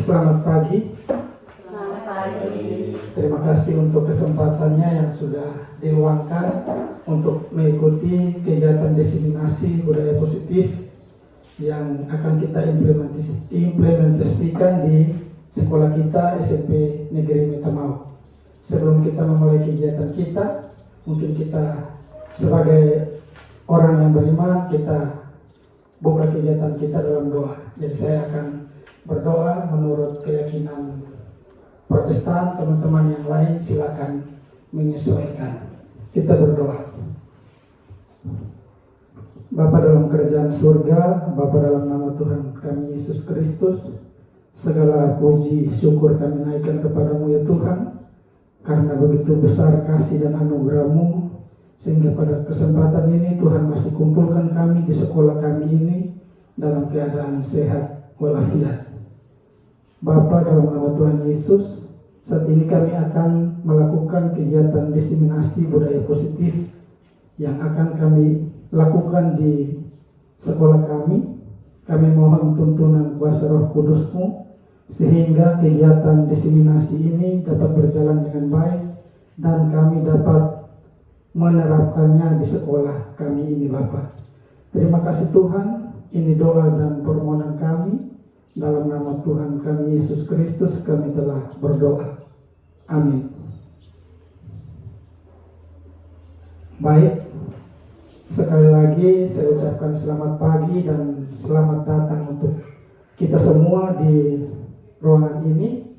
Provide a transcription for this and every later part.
Selamat pagi. Selamat pagi. Terima kasih untuk kesempatannya yang sudah diluangkan untuk mengikuti kegiatan diseminasi budaya positif yang akan kita implementasikan di sekolah kita SMP Negeri Metamau. Sebelum kita memulai kegiatan kita, mungkin kita sebagai orang yang beriman, kita buka kegiatan kita dalam doa. Jadi saya akan berdoa menurut keyakinan Protestan. Teman-teman yang lain silakan menyesuaikan. Kita berdoa. Bapa dalam kerajaan surga, Bapa dalam nama Tuhan kami Yesus Kristus, segala puji syukur kami naikkan kepadamu ya Tuhan, karena begitu besar kasih dan anugerah-Mu, sehingga pada kesempatan ini Tuhan masih kumpulkan kami di sekolah kami ini dalam keadaan sehat walafiat. Bapa dalam nama Tuhan Yesus, saat ini kami akan melakukan kegiatan diseminasi budaya positif yang akan kami lakukan di sekolah kami. Kami mohon tuntunan kuasa Roh Kudus-Mu sehingga kegiatan diseminasi ini dapat berjalan dengan baik dan kami dapat menerapkannya di sekolah kami ini Bapa. Terima kasih Tuhan, ini doa dan permohonan kami. Dalam nama Tuhan kami Yesus Kristus kami telah berdoa. Amin. Baik, sekali lagi saya ucapkan selamat pagi dan selamat datang untuk kita semua di ruangan ini.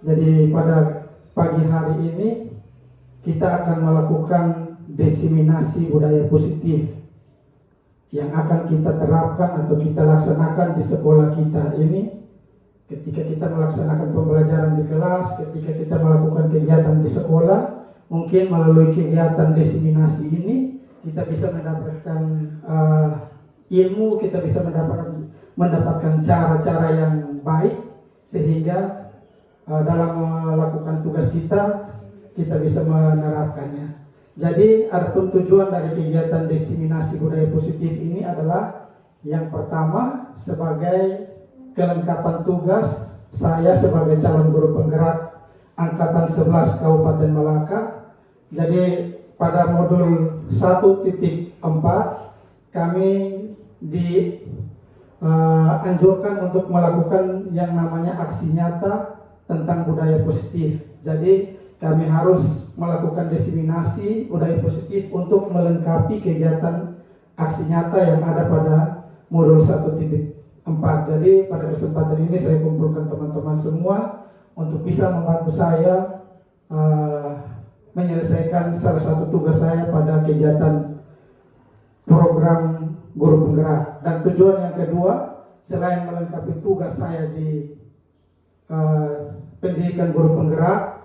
Jadi pada pagi hari ini kita akan melakukan diseminasi budaya positif yang akan kita terapkan atau kita laksanakan di sekolah kita ini. Ketika kita melaksanakan pembelajaran di kelas, ketika kita melakukan kegiatan di sekolah, mungkin melalui kegiatan diseminasi ini kita bisa mendapatkan ilmu, kita bisa mendapatkan cara-cara yang baik sehingga dalam melakukan tugas kita bisa menerapkannya. Jadi adapun tujuan dari kegiatan diseminasi budaya positif ini adalah yang pertama, sebagai kelengkapan tugas saya sebagai calon guru penggerak Angkatan 11 Kabupaten Malaka. Jadi pada modul 1.4 kami dianjurkan untuk melakukan yang namanya aksi nyata tentang budaya positif. Jadi kami harus melakukan diseminasi budaya positif untuk melengkapi kegiatan aksi nyata yang ada pada modul 1.4. Jadi pada kesempatan ini saya kumpulkan teman-teman semua untuk bisa membantu saya menyelesaikan salah satu tugas saya pada kegiatan program guru penggerak. Dan tujuan yang kedua, selain melengkapi tugas saya di pendidikan guru penggerak,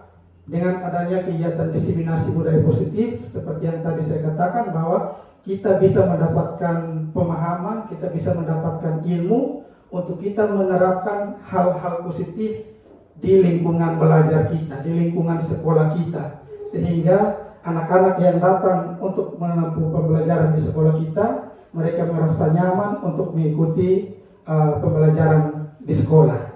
dengan adanya kegiatan diseminasi budaya positif, seperti yang tadi saya katakan bahwa kita bisa mendapatkan pemahaman, kita bisa mendapatkan ilmu untuk kita menerapkan hal-hal positif di lingkungan belajar kita, di lingkungan sekolah kita, sehingga anak-anak yang datang untuk menempuh pembelajaran di sekolah kita, mereka merasa nyaman untuk mengikuti pembelajaran di sekolah.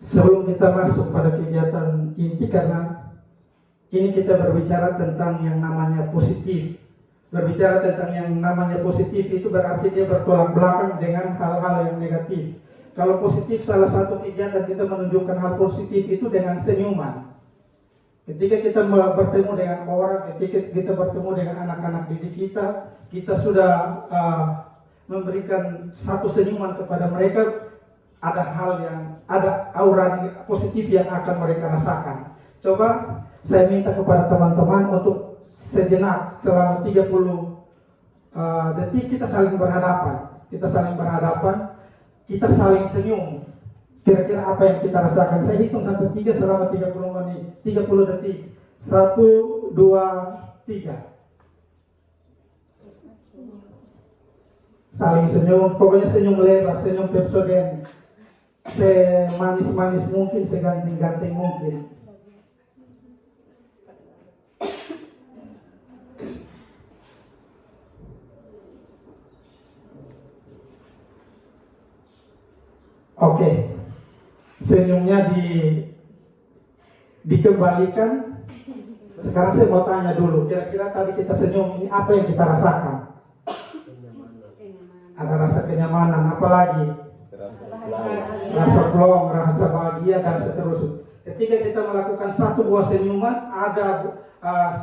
Sebelum kita masuk pada kegiatan inti, karena ini kita berbicara tentang yang namanya positif. Berbicara tentang yang namanya positif itu berarti dia bertolak belakang dengan hal-hal yang negatif. Kalau positif, salah satu kegiatan kita menunjukkan hal positif itu dengan senyuman. Ketika kita bertemu dengan orang, ketika kita bertemu dengan anak-anak didik kita, kita sudah memberikan satu senyuman kepada mereka. Ada hal yang, ada aura positif yang akan mereka rasakan. Coba saya minta kepada teman-teman untuk sejenak selama 30 detik kita saling berhadapan. Kita saling berhadapan, kita saling senyum. Kira-kira apa yang kita rasakan? Saya hitung sampai 3 selama 30 menit, 30 detik. 1, 2, 3. Saling senyum, pokoknya senyum lebar, senyum Pepsodent. Semanis-manis mungkin, seganting-ganting mungkin. Oke, senyumnya dikembalikan. Sekarang saya mau tanya dulu, kira-kira tadi kita senyum ini apa yang kita rasakan? Ada rasa kenyamanan, apalagi rasa plong, rasa bahagia dan seterusnya. Ketika kita melakukan satu buah senyuman, ada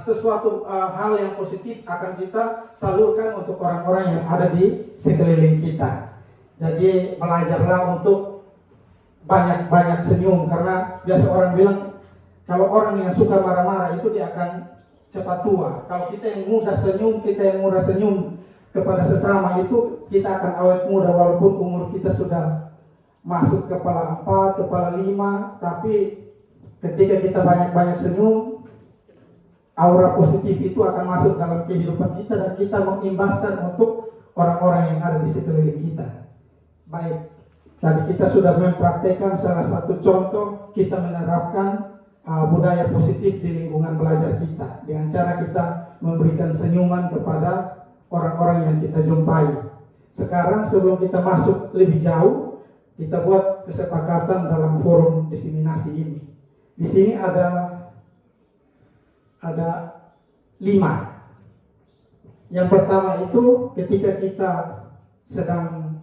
sesuatu hal yang positif akan kita salurkan untuk orang-orang yang ada di sekeliling kita. Jadi belajarlah untuk banyak-banyak senyum, karena biasa orang bilang kalau orang yang suka marah-marah itu dia akan cepat tua. Kalau kita yang mudah senyum, kita yang murah senyum kepada sesama itu, kita akan awet muda walaupun umur kita sudah masuk kepala 4, kepala 5, tapi ketika kita banyak-banyak senyum, aura positif itu akan masuk dalam kehidupan kita dan kita mengimbaskan untuk orang-orang yang ada di sekeliling kita. Baik, tadi kita sudah mempraktekkan salah satu contoh kita menerapkan budaya positif di lingkungan belajar kita dengan cara kita memberikan senyuman kepada orang-orang yang kita jumpai. Sekarang sebelum kita masuk lebih jauh, kita buat kesepakatan dalam forum diseminasi ini. Di sini ada 5. Yang pertama itu ketika kita sedang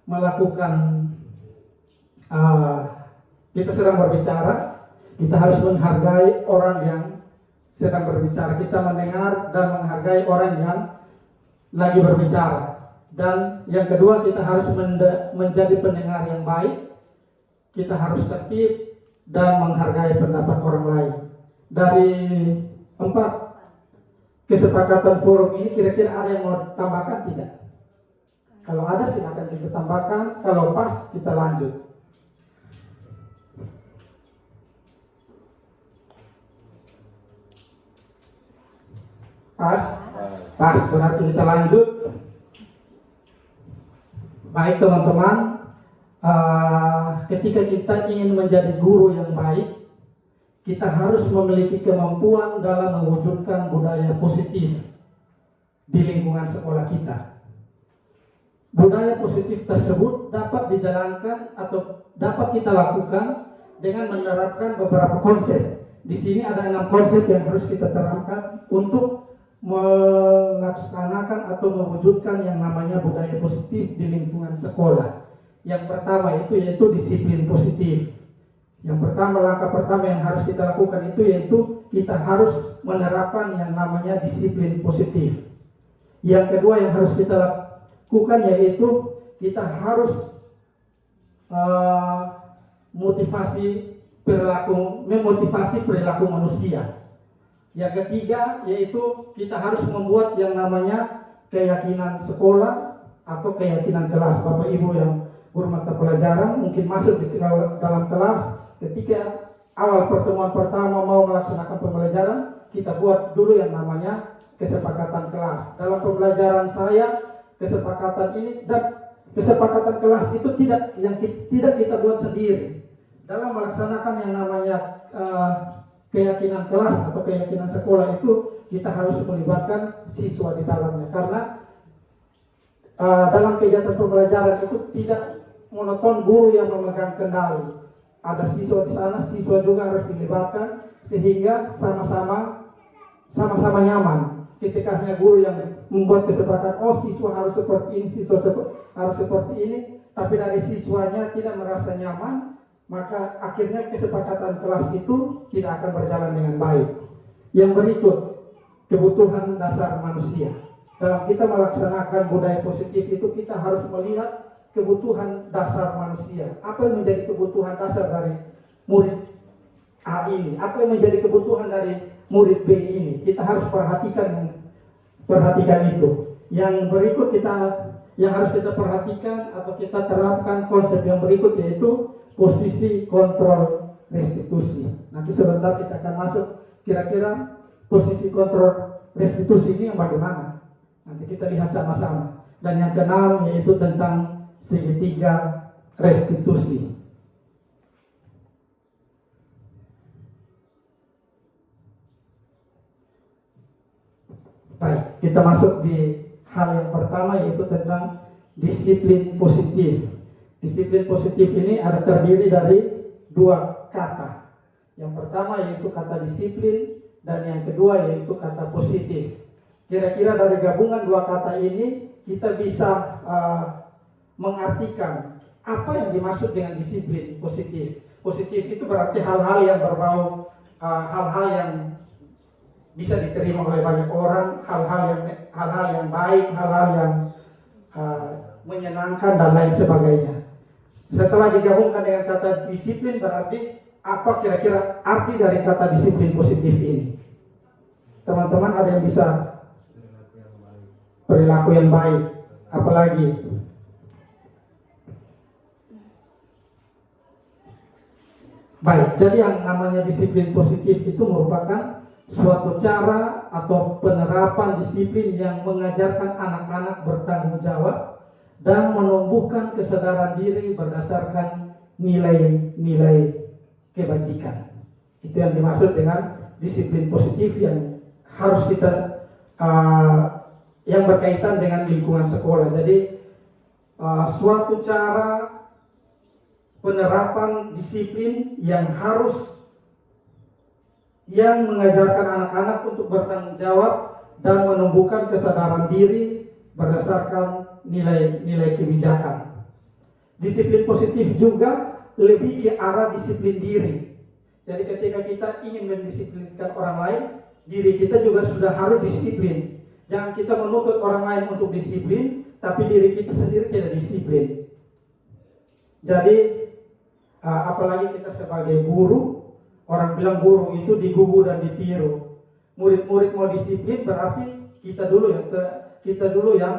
melakukan kita sedang berbicara, kita harus menghargai orang yang sedang berbicara. Kita mendengar dan menghargai orang yang lagi berbicara. Dan yang kedua, kita harus menjadi pendengar yang baik. Kita harus tertib dan menghargai pendapat orang lain. Dari 4 kesepakatan forum ini, kira-kira ada yang mau tambahkan tidak? Kalau ada silakan kita tambahkan, kalau pas kita lanjut. Pas, berarti kita lanjut. Baik teman-teman, ketika kita ingin menjadi guru yang baik, kita harus memiliki kemampuan dalam mewujudkan budaya positif di lingkungan sekolah kita. Budaya positif tersebut dapat dijalankan atau dapat kita lakukan dengan menerapkan beberapa konsep. Di sini ada 6 konsep yang harus kita terapkan untuk melaksanakan atau mewujudkan yang namanya budaya positif di lingkungan sekolah. Yang pertama itu yaitu disiplin positif. Yang pertama, langkah pertama yang harus kita lakukan itu yaitu kita harus menerapkan yang namanya disiplin positif. Yang kedua yang harus kita lakukan yaitu kita harus memotivasi perilaku manusia. Yang ketiga yaitu kita harus membuat yang namanya keyakinan sekolah atau keyakinan kelas. Bapak Ibu yang guru mata pelajaran mungkin masuk di dalam kelas, ketika awal pertemuan pertama mau melaksanakan pembelajaran, kita buat dulu yang namanya kesepakatan kelas. Dalam pembelajaran saya, kesepakatan ini dan kesepakatan kelas itu tidak kita buat sendiri. Dalam melaksanakan yang namanya keyakinan kelas atau keyakinan sekolah itu kita harus melibatkan siswa di dalamnya, karena dalam kegiatan pembelajaran itu tidak monoton guru yang memegang kendali. Ada siswa di sana, siswa juga harus dilibatkan sehingga sama-sama nyaman. Ketika hanya guru yang membuat kesepakatan, oh siswa harus seperti ini, siswa harus seperti ini, tapi dari siswanya tidak merasa nyaman, maka akhirnya kesepakatan kelas itu tidak akan berjalan dengan baik. Yang berikut, kebutuhan dasar manusia. Dalam kita melaksanakan budaya positif itu kita harus melihat kebutuhan dasar manusia. Apa yang menjadi kebutuhan dasar dari murid A ini? Apa yang menjadi kebutuhan dari murid B ini? Kita harus perhatikan itu. Yang berikut yang harus kita perhatikan atau kita terapkan konsep yang berikut yaitu posisi kontrol restitusi. Nanti sebentar kita akan masuk kira-kira posisi kontrol restitusi ini yang bagaimana. Nanti kita lihat sama-sama. Dan yang keenam yaitu tentang segitiga restitusi. Baik, kita masuk di hal yang pertama yaitu tentang disiplin positif. Disiplin positif ini ada terdiri dari dua kata. Yang pertama yaitu kata disiplin dan yang kedua yaitu kata positif. Kira-kira dari gabungan dua kata ini kita bisa mengartikan apa yang dimaksud dengan disiplin positif. Positif itu berarti hal-hal yang berbau hal-hal yang bisa diterima oleh banyak orang, hal-hal yang baik, hal-hal yang menyenangkan dan lain sebagainya. Setelah digabungkan dengan kata disiplin, berarti apa kira-kira arti dari kata disiplin positif ini? Teman-teman ada yang bisa? Perilaku yang baik. Apalagi? Baik, jadi yang namanya disiplin positif itu merupakan suatu cara atau penerapan disiplin yang mengajarkan anak-anak bertanggung jawab dan menumbuhkan kesadaran diri berdasarkan nilai-nilai kebajikan. Itu yang dimaksud dengan disiplin positif yang harus kita yang berkaitan dengan lingkungan sekolah. Jadi suatu cara penerapan disiplin yang mengajarkan anak-anak untuk bertanggung jawab dan menumbuhkan kesadaran diri berdasarkan nilai-nilai kebijakan. Disiplin positif juga lebih ke arah disiplin diri. Jadi ketika kita ingin mendisiplinkan orang lain, diri kita juga sudah harus disiplin. Jangan kita menuntut orang lain untuk disiplin, tapi diri kita sendiri tidak disiplin. Jadi apalagi kita sebagai guru, orang bilang guru itu digugu dan ditiru. Murid-murid mau disiplin berarti kita dulu yang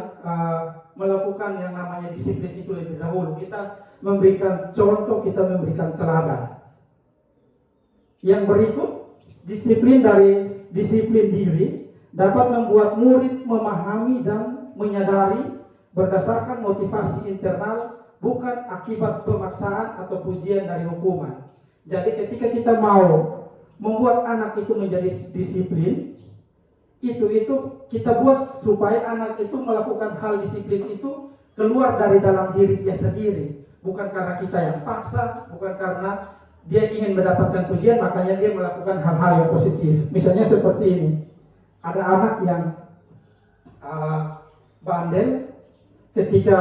melakukan yang namanya disiplin itu lebih dahulu. Kita memberikan contoh, kita memberikan teladan. Yang berikut, disiplin diri dapat membuat murid memahami dan menyadari berdasarkan motivasi internal, bukan akibat pemaksaan atau pujian dari hukuman. Jadi ketika kita mau membuat anak itu menjadi disiplin, itu kita buat supaya anak itu melakukan hal disiplin itu keluar dari dalam diri dia sendiri, bukan karena kita yang paksa, bukan karena dia ingin mendapatkan pujian makanya dia melakukan hal-hal yang positif. Misalnya seperti ini, ada anak yang bandel, ketika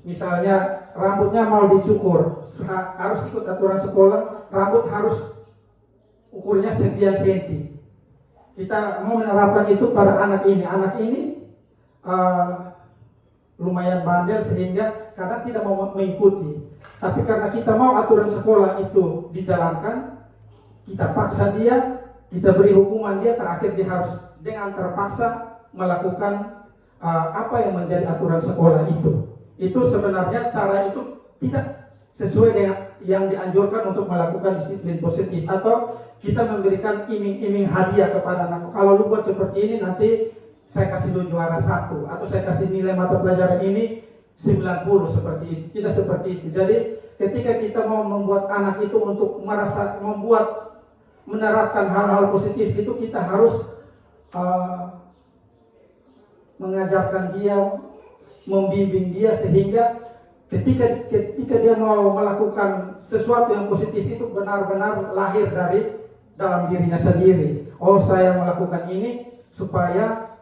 misalnya rambutnya mau dicukur, harus ikut aturan sekolah, rambut harus ukurnya sekian senti. Kita mau menerapkan itu pada anak ini. Anak ini lumayan bandel sehingga kadang tidak mau mengikuti. Tapi karena kita mau aturan sekolah itu dijalankan, kita paksa dia, kita beri hukuman dia, terakhir dia harus dengan terpaksa melakukan apa yang menjadi aturan sekolah itu. Itu sebenarnya cara itu tidak sesuai dengan yang dianjurkan untuk melakukan disiplin positif. Atau kita memberikan iming-iming hadiah kepada anak. Kalau lu buat seperti ini nanti saya kasih lu juara 1, atau saya kasih nilai mata pelajaran ini 90 seperti itu. Tidak seperti itu. Jadi ketika kita mau membuat anak itu untuk menerapkan hal-hal positif itu, kita harus mengajarkan dia, membimbing dia sehingga ketika dia mau melakukan sesuatu yang positif itu benar-benar lahir dari dalam dirinya sendiri. Oh, saya melakukan ini supaya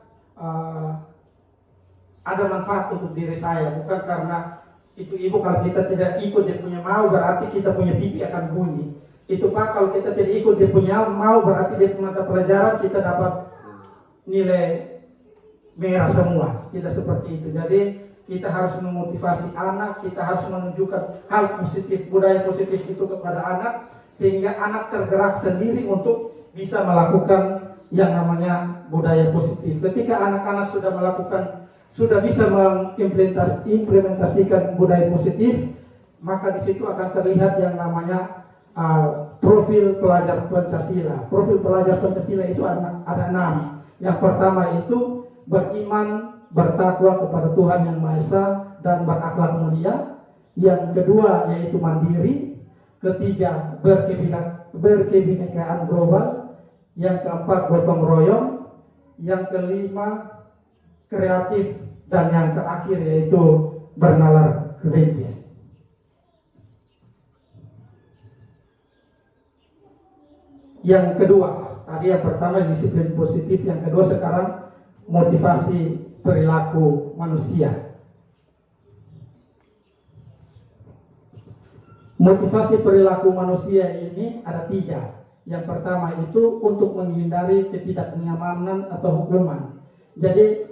ada manfaat untuk diri saya, bukan karena itu ibu kalau kita tidak ikut dia punya mau berarti kita punya pipi akan bunyi. Itu Pak, kalau kita tidak ikut dia punya mau berarti dia punya mata pelajaran kita dapat nilai merah semua. Tidak seperti itu. Jadi kita harus memotivasi anak, kita harus menunjukkan hal positif, budaya positif itu kepada anak, sehingga anak tergerak sendiri untuk bisa melakukan yang namanya budaya positif. Ketika anak-anak sudah bisa mengimplementasikan budaya positif, maka di situ akan terlihat yang namanya profil pelajar Pancasila. Profil pelajar Pancasila itu ada 6. Yang pertama itu beriman, bertakwa kepada Tuhan Yang Maha Esa dan berakhlak mulia. Yang kedua yaitu mandiri. Ketiga berkebinekaan global. Yang keempat gotong royong. Yang kelima kreatif, dan yang terakhir yaitu bernalar kritis. Yang kedua, tadi yang pertama disiplin positif, yang kedua sekarang motivasi perilaku manusia. Motivasi perilaku manusia ini ada 3. Yang pertama itu untuk menghindari ketidaknyamanan atau hukuman. Jadi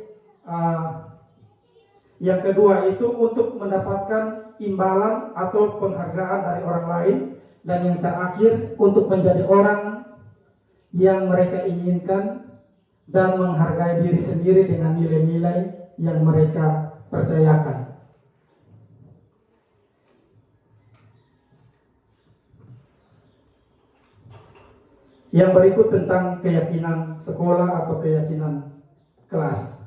yang kedua itu untuk mendapatkan imbalan atau penghargaan dari orang lain. Dan yang terakhir untuk menjadi orang yang mereka inginkan dan menghargai diri sendiri dengan nilai-nilai yang mereka percayakan. Yang berikut tentang keyakinan sekolah atau keyakinan kelas.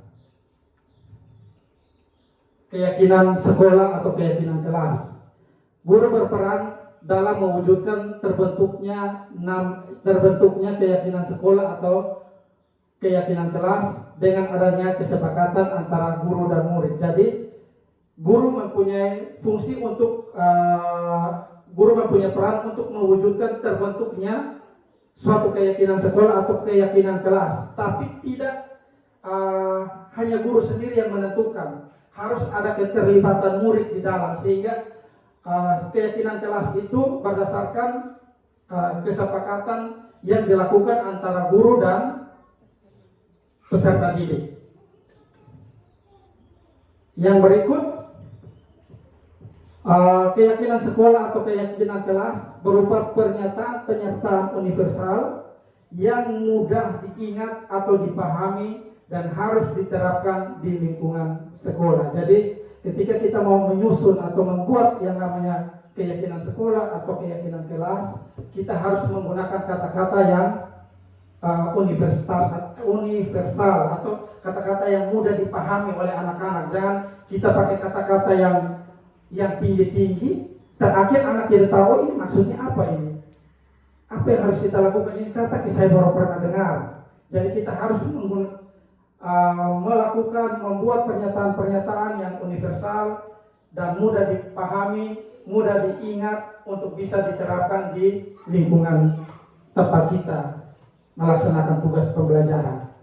Keyakinan sekolah atau keyakinan kelas. Guru berperan dalam mewujudkan terbentuknya keyakinan sekolah atau keyakinan kelas dengan adanya kesepakatan antara guru dan murid. Jadi guru mempunyai fungsi untuk guru mempunyai peran untuk mewujudkan terbentuknya suatu keyakinan sekolah atau keyakinan kelas, tapi tidak hanya guru sendiri yang menentukan, harus ada keterlibatan murid di dalam, sehingga keyakinan kelas itu berdasarkan kesepakatan yang dilakukan antara guru dan peserta didik. Yang berikut, keyakinan sekolah atau keyakinan kelas berupa pernyataan universal yang mudah diingat atau dipahami dan harus diterapkan di lingkungan sekolah. Jadi ketika kita mau menyusun atau membuat yang namanya keyakinan sekolah atau keyakinan kelas, kita harus menggunakan kata-kata yang universal atau kata-kata yang mudah dipahami oleh anak-anak. Jangan kita pakai kata-kata yang tinggi-tinggi, terakhir anak tidak tahu ini maksudnya apa ini. Apa yang harus kita lakukan? Ini kata saya baru pernah dengar. Jadi kita harus membuat pernyataan-pernyataan yang universal dan mudah dipahami, mudah diingat untuk bisa diterapkan di lingkungan tempat kita melaksanakan tugas pembelajaran.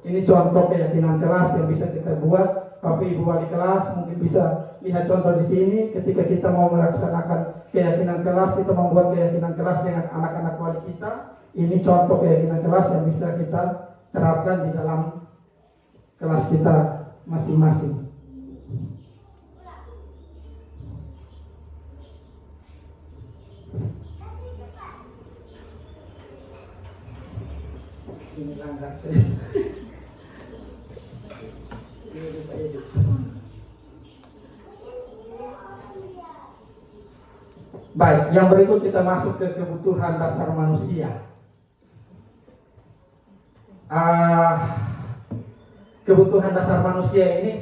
Ini contoh keyakinan kelas yang bisa kita buat. Bapak Ibu wali kelas mungkin bisa lihat contoh di sini. Ketika kita mau melaksanakan keyakinan kelas, kita membuat keyakinan kelas dengan anak-anak wali kita. Ini contoh keyakinan kelas yang bisa kita terapkan di dalam kelas kita masing-masing. Ini langgar saya. Baik, yang berikut kita masuk ke kebutuhan dasar manusia. Kebutuhan dasar manusia ini,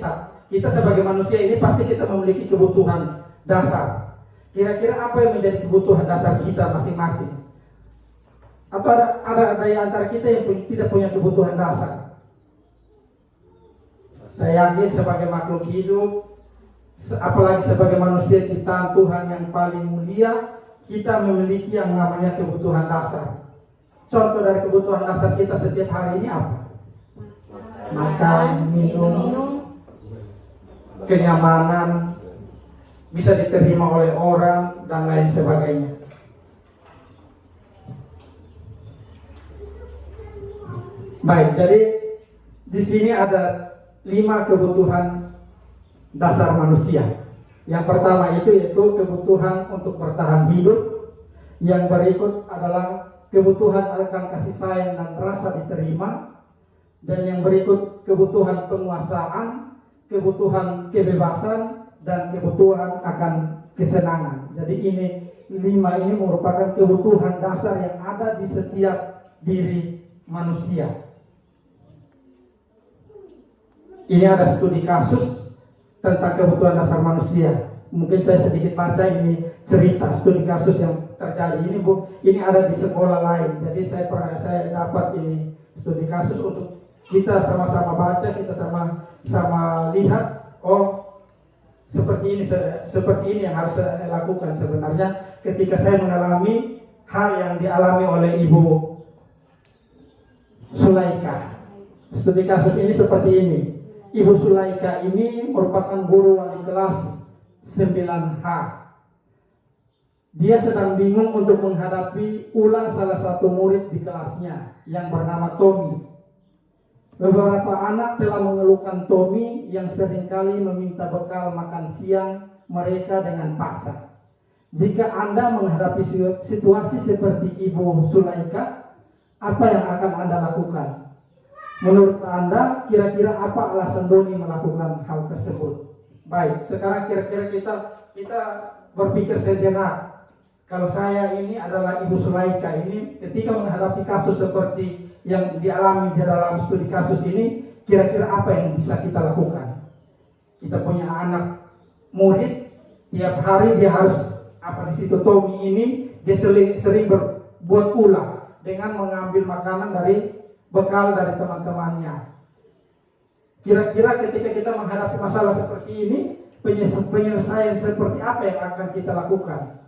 kita sebagai manusia ini pasti kita memiliki kebutuhan dasar. Kira-kira apa yang menjadi kebutuhan dasar kita masing-masing? Atau ada di antara kita yang tidak punya kebutuhan dasar? Saya yakin sebagai makhluk hidup, apalagi sebagai manusia ciptaan Tuhan yang paling mulia, kita memiliki yang namanya kebutuhan dasar. Contoh dari kebutuhan dasar kita setiap hari ini apa? Makan, minum, kenyamanan, bisa diterima oleh orang, dan lain sebagainya. Baik, jadi di sini ada 5 kebutuhan dasar manusia. Yang pertama itu yaitu kebutuhan untuk bertahan hidup. Yang berikut adalah kebutuhan akan kasih sayang dan rasa diterima. Dan yang berikut kebutuhan penguasaan, kebutuhan kebebasan, dan kebutuhan akan kesenangan. Jadi ini 5 ini merupakan kebutuhan dasar yang ada di setiap diri manusia. Ini ada studi kasus tentang kebutuhan dasar manusia. Mungkin saya sedikit baca ini cerita studi kasus yang terjadi. Ini ada di sekolah lain. Jadi saya dapat ini studi kasus untuk kita sama-sama baca, kita sama lihat. Oh, seperti ini yang harus saya lakukan sebenarnya. Ketika saya mengalami hal yang dialami oleh ibu Sulaika. Studi kasus ini seperti ini. Ibu Sulaika ini merupakan guru wali kelas 9H. Dia sedang bingung untuk menghadapi ulang salah satu murid di kelasnya yang bernama Tommy. Beberapa anak telah mengeluhkan Tommy yang seringkali meminta bekal makan siang mereka dengan paksa. Jika Anda menghadapi situasi seperti Ibu Sulaika, apa yang akan Anda lakukan? Menurut Anda, kira-kira apa alasan Doni melakukan hal tersebut? Baik, sekarang kira-kira kita berpikir sejenak. Kalau saya ini adalah Ibu Sulaika ini, ketika menghadapi kasus seperti yang dialami di dalam studi kasus ini, kira-kira apa yang bisa kita lakukan? Kita punya anak murid, tiap hari dia harus di situ Tommy ini dia sering berbuat ulah dengan mengambil makanan dari bekal dari teman-temannya. Kira-kira ketika kita menghadapi masalah seperti ini, penyelesaian seperti apa yang akan kita lakukan?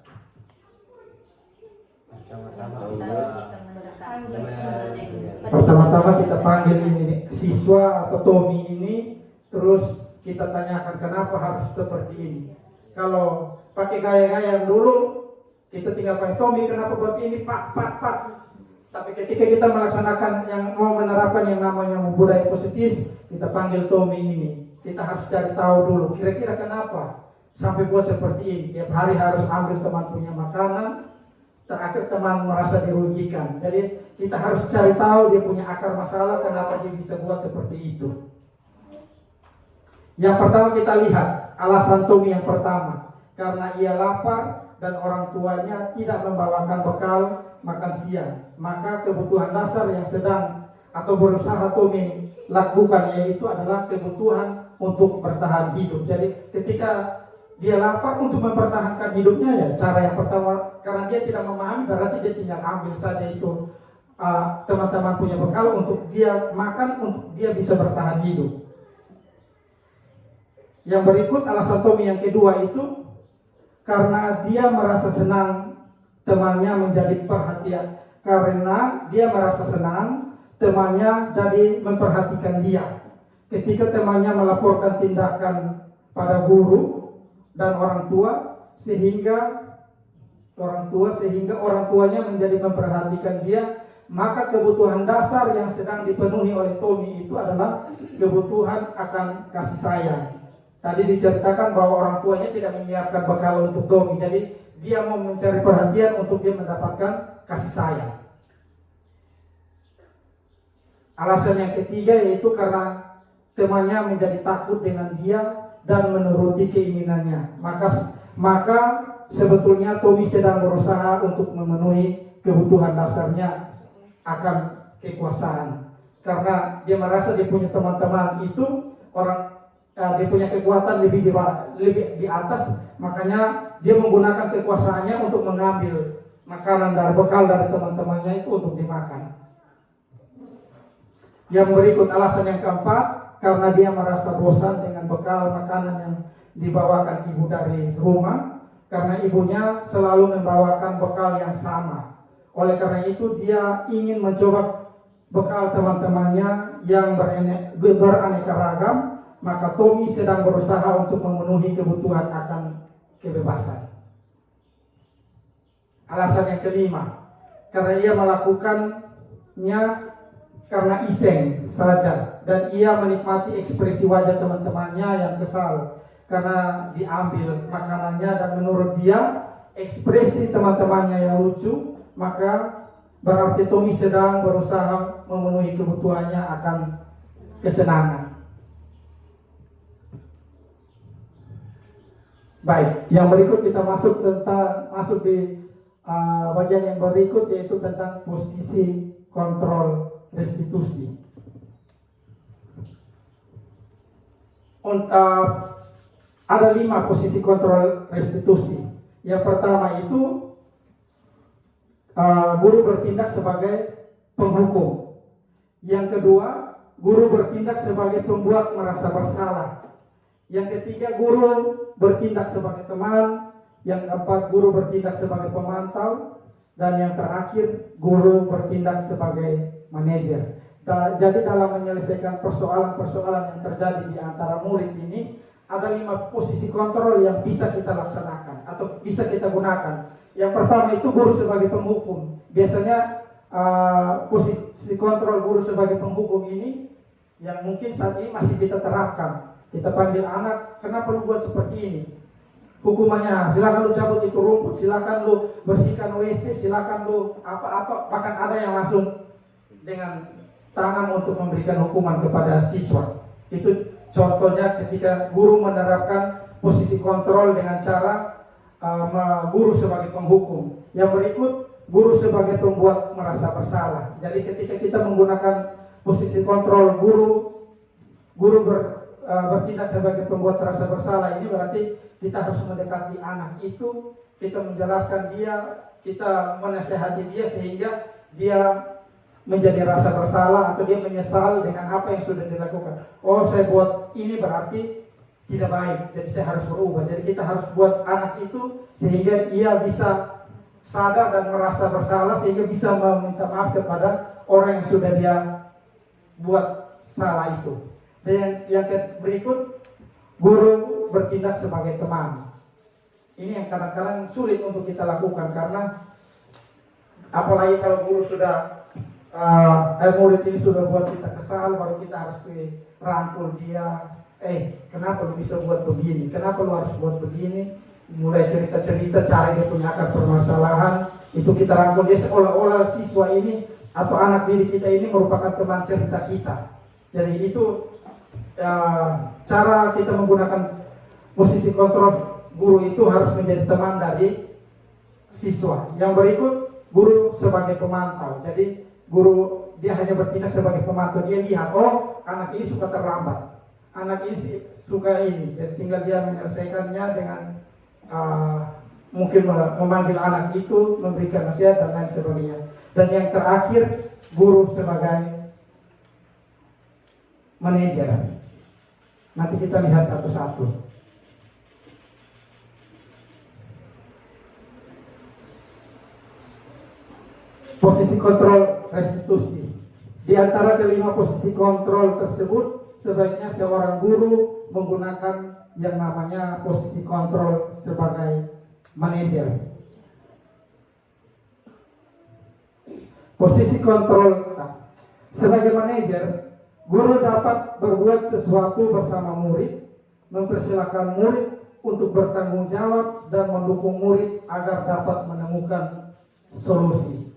Pertama-tama kita panggil ini siswa atau Tommy ini, terus kita tanyakan kenapa harus seperti ini. Kalau pakai gaya-gaya dulu, kita tinggal pakai Tommy kenapa buat ini, pak. Tapi ketika kita melaksanakan yang mau menerapkan yang namanya budaya positif, kita panggil Tommy ini. Kita harus cari tahu dulu, kira-kira kenapa sampai buat seperti ini. Tiap hari harus ambil teman punya makanan, terakhir teman merasa dirugikan. Jadi kita harus cari tahu dia punya akar masalah, kenapa dia bisa buat seperti itu. Yang pertama kita lihat alasan Tommy yang pertama, karena ia lapar dan orang tuanya tidak membawakan bekal makan siang, maka kebutuhan dasar yang sedang atau berusaha Tommy lakukan yaitu adalah kebutuhan untuk bertahan hidup. Jadi ketika dia lapar untuk mempertahankan hidupnya, ya cara yang pertama, karena dia tidak memahami, berarti dia tinggal ambil saja itu teman-teman punya bekal untuk dia makan, untuk dia bisa bertahan hidup. Yang berikut alasan Tommy yang kedua itu karena dia merasa senang temannya menjadi perhatian, karena dia merasa senang temannya jadi memperhatikan dia. Ketika temannya melaporkan tindakan pada guru dan orang tua sehingga orang tuanya menjadi memperhatikan dia, maka kebutuhan dasar yang sedang dipenuhi oleh Tommy itu adalah kebutuhan akan kasih sayang. Tadi diceritakan bahwa orang tuanya tidak menyiapkan bekal untuk Tommy, jadi dia mau mencari perhatian untuk dia mendapatkan kasih sayang. Alasan yang ketiga yaitu karena temannya menjadi takut dengan dia dan menuruti keinginannya. Maka sebetulnya Tommy sedang berusaha untuk memenuhi kebutuhan dasarnya akan kekuasaan. Karena dia merasa dia punya teman-teman itu dia punya kekuatan lebih di atas, makanya dia menggunakan kekuasaannya untuk mengambil makanan dari bekal dari teman-temannya itu untuk dimakan. Yang berikut alasan yang keempat, karena dia merasa bosan dengan bekal makanan yang dibawakan ibu dari rumah, karena ibunya selalu membawakan bekal yang sama. Oleh karena itu dia ingin mencoba bekal teman-temannya yang beraneka ragam. Maka Tommy sedang berusaha untuk memenuhi kebutuhan akan kebebasan. Alasan yang kelima, karena ia melakukannya karena iseng saja, dan ia menikmati ekspresi wajah teman-temannya yang kesal karena diambil makanannya, dan menurut dia ekspresi teman-temannya yang lucu, maka berarti Tommy sedang berusaha memenuhi kebutuhannya akan kesenangan. Baik, yang berikut kita masuk di bagian yang berikut, yaitu tentang posisi kontrol restitusi. Ada 5 posisi kontrol restitusi. Yang pertama itu guru bertindak sebagai penghukum. Yang kedua, guru bertindak sebagai pembuat merasa bersalah. Yang ketiga, guru bertindak sebagai teman. Yang keempat, guru bertindak sebagai pemantau. Dan yang terakhir, guru bertindak sebagai manajer. Jadi dalam menyelesaikan persoalan-persoalan yang terjadi di antara murid ini, ada 5 posisi kontrol yang bisa kita laksanakan atau bisa kita gunakan. Yang pertama itu guru sebagai penghukum. Biasanya posisi kontrol guru sebagai penghukum ini yang mungkin saat ini masih kita terapkan. Kita panggil anak, kenapa lu buat seperti ini? Hukumannya, silakan lu cabut itu rumput, silakan lu bersihkan WC, silakan lu apa, atau bahkan ada yang langsung dengan tangan untuk memberikan hukuman kepada siswa. Itu contohnya ketika guru menerapkan posisi kontrol dengan cara guru sebagai penghukum. Yang berikut, guru sebagai pembuat merasa bersalah. Jadi ketika kita menggunakan posisi kontrol guru bertindak sebagai pembuat rasa bersalah, ini berarti kita harus mendekati anak itu, kita menjelaskan dia, kita menasehati dia sehingga dia menjadi rasa bersalah atau dia menyesal dengan apa yang sudah dilakukan. Oh, saya buat ini berarti tidak baik, jadi saya harus berubah. Jadi kita harus buat anak itu sehingga ia bisa sadar dan merasa bersalah, sehingga bisa meminta maaf kepada orang yang sudah dia buat salah itu. Dan yang berikut, guru bertindak sebagai teman. Ini yang kadang-kadang sulit untuk kita lakukan, karena apalagi kalau guru sudah murid ini sudah buat kita kesal, baru kita harus rangkul dia. Kenapa lu bisa buat begini? Kenapa lu harus buat begini? Mulai cerita-cerita cara dia punya akar permasalahan, itu kita rangkul dia seolah-olah siswa ini atau anak didik kita ini merupakan teman cerita kita. Jadi itu cara kita menggunakan posisi kontrol guru itu harus menjadi teman dari siswa. Yang berikut, guru sebagai pemantau. Jadi guru dia hanya bertindak sebagai pemantau. Dia lihat, oh anak ini suka terlambat, anak ini suka ini. Jadi tinggal dia menyelesaikannya dengan mungkin memanggil anak itu, memberikan nasihat dan lain sebagainya. Dan yang terakhir, guru sebagai manajer. Nanti kita lihat satu-satu. Posisi kontrol restitusi. Di antara kelima posisi kontrol tersebut, sebaiknya seorang guru menggunakan yang namanya posisi kontrol sebagai manajer. Posisi kontrol sebagai manajer, guru dapat berbuat sesuatu bersama murid, mempersilahkan murid untuk bertanggung jawab dan mendukung murid agar dapat menemukan solusi.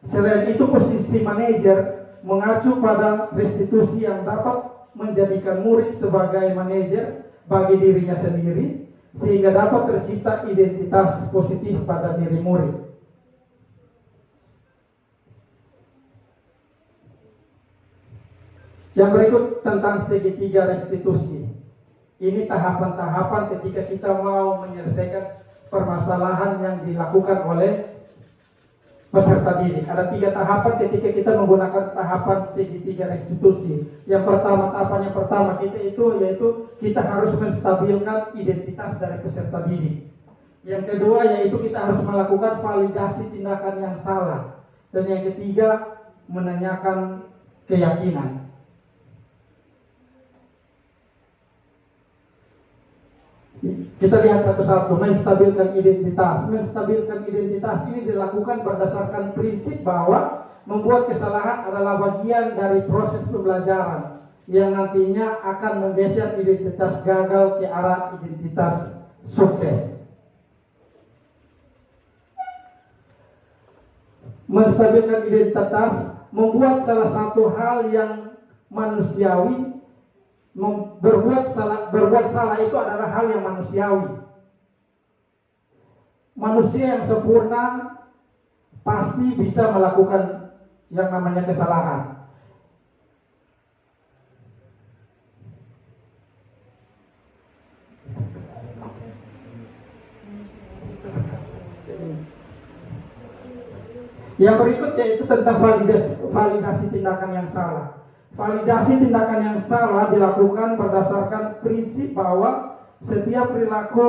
Selain itu, posisi manajer mengacu pada restitusi yang dapat menjadikan murid sebagai manajer bagi dirinya sendiri, sehingga dapat tercipta identitas positif pada diri murid. Yang berikut tentang segitiga restitusi. Ini tahapan-tahapan ketika kita mau menyelesaikan permasalahan yang dilakukan oleh peserta didik. Ada 3 tahapan ketika kita menggunakan tahapan segitiga restitusi. Yang pertama, tahapan yang pertama yaitu kita harus menstabilkan identitas dari peserta didik. Yang kedua yaitu kita harus melakukan validasi tindakan yang salah. Dan yang ketiga, menanyakan keyakinan. Kita lihat satu-satu. Menstabilkan identitas. Menstabilkan identitas ini dilakukan berdasarkan prinsip bahwa membuat kesalahan adalah bagian dari proses pembelajaran yang nantinya akan menggeser identitas gagal ke arah identitas sukses. Menstabilkan identitas membuat salah satu hal yang manusiawi. Berbuat salah itu adalah hal yang manusiawi. Manusia yang sempurna pasti bisa melakukan yang namanya kesalahan. Yang berikut yaitu tentang validasi tindakan yang salah. Validasi tindakan yang salah dilakukan berdasarkan prinsip bahwa setiap perilaku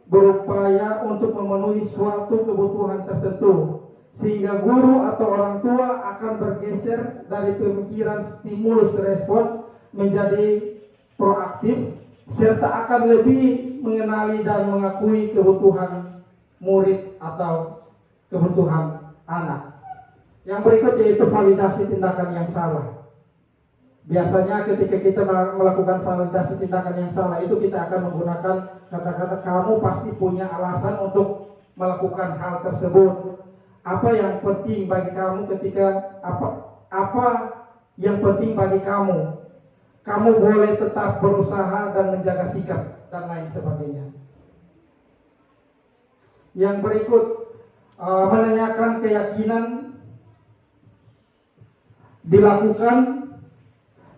berupaya untuk memenuhi suatu kebutuhan tertentu, sehingga guru atau orang tua akan bergeser dari pemikiran stimulus respon menjadi proaktif, serta akan lebih mengenali dan mengakui kebutuhan murid atau kebutuhan anak. Yang berikut yaitu validasi tindakan yang salah. Biasanya ketika kita melakukan validasi tindakan yang salah itu kita akan menggunakan kata-kata kamu pasti punya alasan untuk melakukan hal tersebut. Apa yang penting bagi kamu ketika apa yang penting bagi kamu? Kamu boleh tetap berusaha dan menjaga sikap dan lain sebagainya. Yang berikut menanyakan keyakinan dilakukan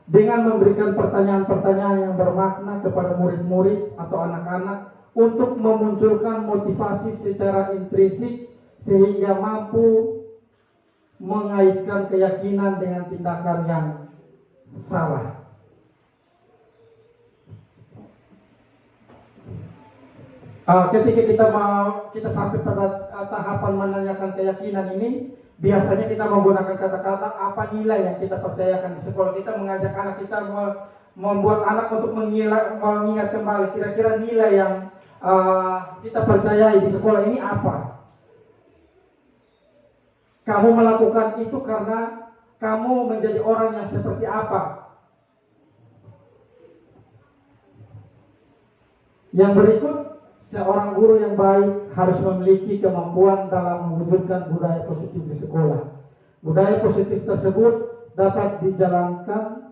dengan memberikan pertanyaan-pertanyaan yang bermakna kepada murid-murid atau anak-anak untuk memunculkan motivasi secara intrinsik sehingga mampu mengaitkan keyakinan dengan tindakan yang salah. Ketika kita sampai pada tahapan menanyakan keyakinan ini, biasanya kita menggunakan kata-kata apa nilai yang kita percayakan di sekolah. Kita mengajak anak kita, membuat anak untuk mengingat kembali kira-kira nilai yang kita percayai di sekolah ini apa. Kamu melakukan itu karena kamu menjadi orang yang seperti apa. Yang berikut, seorang guru yang baik harus memiliki kemampuan dalam mewujudkan budaya positif di sekolah. Budaya positif tersebut dapat dijalankan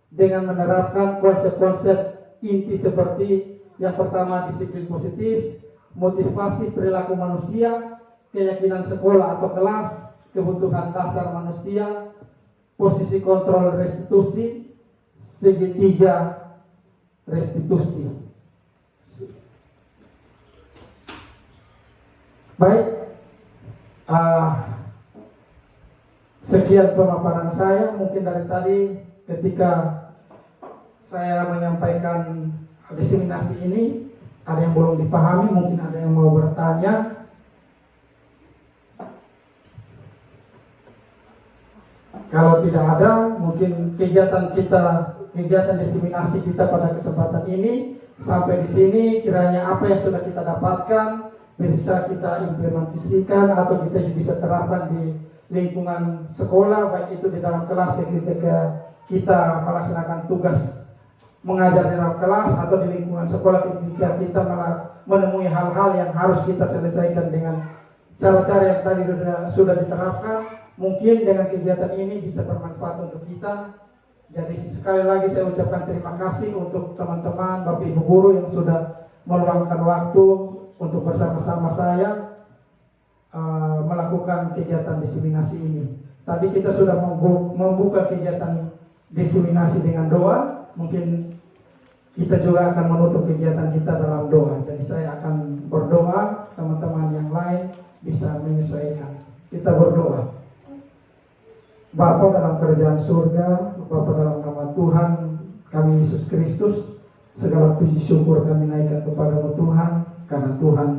dengan menerapkan konsep-konsep inti seperti yang pertama disiplin positif, motivasi perilaku manusia, keyakinan sekolah atau kelas, kebutuhan dasar manusia, posisi kontrol restitusi, segitiga restitusi. Baik, sekian pemaparan saya. Mungkin dari tadi ketika saya menyampaikan diseminasi ini ada yang belum dipahami, mungkin ada yang mau bertanya. Kalau tidak ada, mungkin kegiatan diseminasi kita pada kesempatan ini sampai di sini. Kiranya apa yang sudah kita dapatkan bisa kita implementasikan atau kita bisa terapkan di lingkungan sekolah, baik itu di dalam kelas ketika kita melaksanakan tugas mengajar di dalam kelas atau di lingkungan sekolah ketika kita menemui hal-hal yang harus kita selesaikan dengan cara-cara yang tadi sudah diterapkan. Mungkin dengan kegiatan ini bisa bermanfaat untuk kita. Jadi sekali lagi saya ucapkan terima kasih untuk teman-teman, Bapak Ibu guru yang sudah meluangkan waktu untuk bersama-sama saya melakukan kegiatan diseminasi ini. Tadi kita sudah membuka kegiatan diseminasi dengan doa. Mungkin kita juga akan menutup kegiatan kita dalam doa. Jadi saya akan berdoa, teman-teman yang lain bisa menyesuaikan. Kita berdoa. Bapa dalam kerajaan surga, Bapa dalam nama Tuhan kami Yesus Kristus, segala puji syukur kami naikkan kepada-Mu Tuhan, karena Tuhan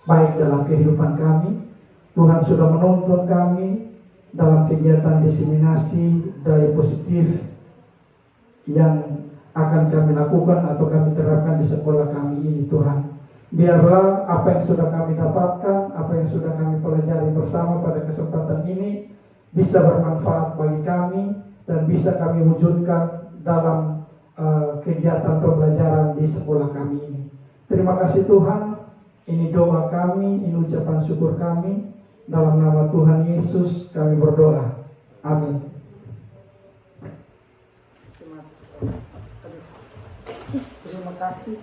baik dalam kehidupan kami. Tuhan sudah menuntun kami dalam kegiatan diseminasi daya positif yang akan kami lakukan atau kami terapkan di sekolah kami ini. Tuhan, biarlah apa yang sudah kami dapatkan, apa yang sudah kami pelajari bersama pada kesempatan ini bisa bermanfaat bagi kami dan bisa kami wujudkan dalam kegiatan pembelajaran di sekolah kami ini. Terima kasih Tuhan, ini doa kami, ini ucapan syukur kami. Dalam nama Tuhan Yesus kami berdoa. Amin. Terima kasih.